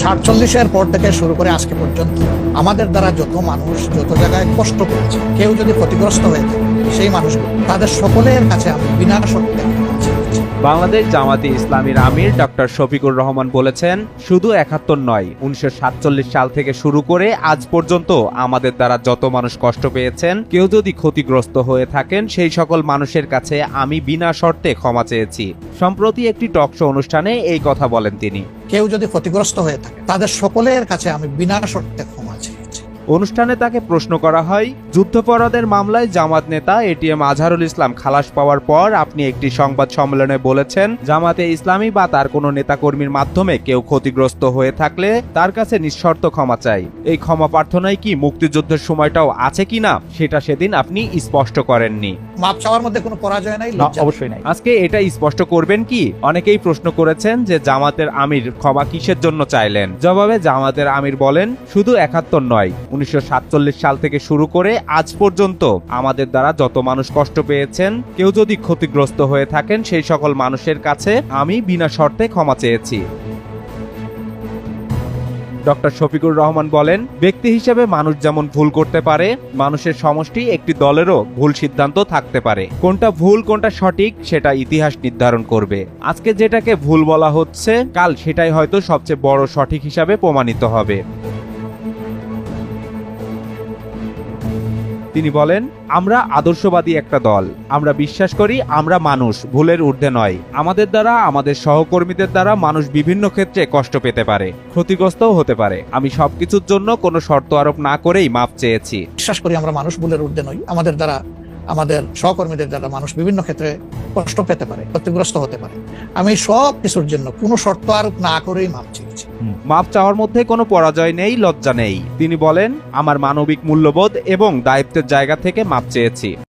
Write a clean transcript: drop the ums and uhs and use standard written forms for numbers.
47-এর পর থেকে শুরু করে আজকে পর্যন্ত আমাদের দ্বারা যত মানুষ যত জায়গায় কষ্ট পেয়েছে, কেউ যদি ক্ষতিগ্রস্ত হয়ে থাকে, সেই মানুষগুলো তাদের সকলের কাছে আমি বিনা শর্তে ক্ষমা চেয়েছি। বাংলাদেশ জামাতে ইসলামীর আমির ডক্টর শফিকুর রহমান বলেছেন, শুধু ৭১ নয়, ১৯৪৭ সাল থেকে শুরু করে আজ পর্যন্ত আমাদের দ্বারা যত মানুষ কষ্ট পেয়েছেন, কেউ যদি ক্ষতিগ্রস্ত হয়ে থাকেন, সেই সকল মানুষের কাছে আমি বিনা শর্তে ক্ষমা চেয়েছি। সম্প্রতি একটি টক শো অনুষ্ঠানে এই কথা বলেন তিনি। কেউ যদি ক্ষতিগ্রস্ত হয়ে থাকে, তাদের সকলের কাছে আমি বিনা শর্তে ক্ষমা চেয়েছি। অনুষ্ঠানে তাকে প্রশ্ন করা হয়, যুদ্ধাপরাধের মামলায় জামাত নেতা এটিএম আজহারুল ইসলাম খালাস পাওয়ার পর আপনি একটি সংবাদ সম্মেলনে বলেছেন, জামাতে ইসলামী বা তার কোনো নেতাকর্মীর মাধ্যমে কেউ ক্ষতিগ্রস্ত হয়ে থাকলে তার কাছে নিঃশর্ত ক্ষমা চাই। এই ক্ষমা প্রার্থনায় কি মুক্তিযুদ্ধের সময়টাও আছে কিনা সেটা সেদিন আপনি স্পষ্ট করেননি। মাপ চাওয়ার মধ্যে কোনো পরাজয় নাই, অবশ্যই নাই। আজকে এটা স্পষ্ট করবেন কি? অনেকেই প্রশ্ন করেছেন যে জামাতের আমির ক্ষমা কিসের জন্য চাইলেন। জবাবে জামাতের আমির বলেন, শুধু ৭১ নয়, ১৯৪৭ সাল থেকে শুরু করে আজ পর্যন্ত আমাদের দ্বারা যত মানুষ কষ্ট পেয়েছেন, কেউ যদি ক্ষতিগ্রস্ত হয়ে থাকেন, সেই সকল মানুষের কাছে আমি বিনা শর্তে ক্ষমা চেয়েছি। ডক্টর শফিকুর রহমান বলেন, ব্যক্তি হিসেবে মানুষ যেমন ভুল করতে পারে, মানুষের সমষ্টি একটি দলেরও ভুল সিদ্ধান্ত থাকতে পারে। কোনটা ভুল কোনটা সঠিক সেটা ইতিহাস নির্ধারণ করবে। আজকে যেটাকে ভুল বলা হচ্ছে, কাল সেটাই হয়তো সবচেয়ে বড় সঠিক হিসাবে প্রমাণিত হবে। তিনি বলেন, আমরা আদর্শবাদী একটা দল। আমরা বিশ্বাস করি আমরা মানুষ, ভুলের ঊর্ধ্বে নয়। আমাদের দ্বারা, আমাদের সহকর্মীদের দ্বারা মানুষ বিভিন্ন ক্ষেত্রে কষ্ট পেতে পারে, ক্ষতিগ্রস্তও হতে পারে। আমি সবকিছুর জন্য কোনো শর্ত আরোপ না করেই মাপ চেয়েছি। বিশ্বাস করি আমরা মানুষ, ভুলের ঊর্ধ্বে নই। আমাদের দ্বারা, আমাদের সহকর্মীদের দ্বারা মানুষ বিভিন্ন ক্ষেত্রে কষ্ট পেতে পারে, ক্ষতিগ্রস্ত হতে পারে। আমি সব কিছুর জন্য কোনো শর্ত আরোপ না করেই মাপ চেয়েছি। মাপ চাওয়ার মধ্যে কোনো পরাজয় নেই, লজ্জা নেই। তিনি বলেন, আমার মানবিক মূল্যবোধ এবং দায়িত্বের জায়গা থেকে মাপ চেয়েছি।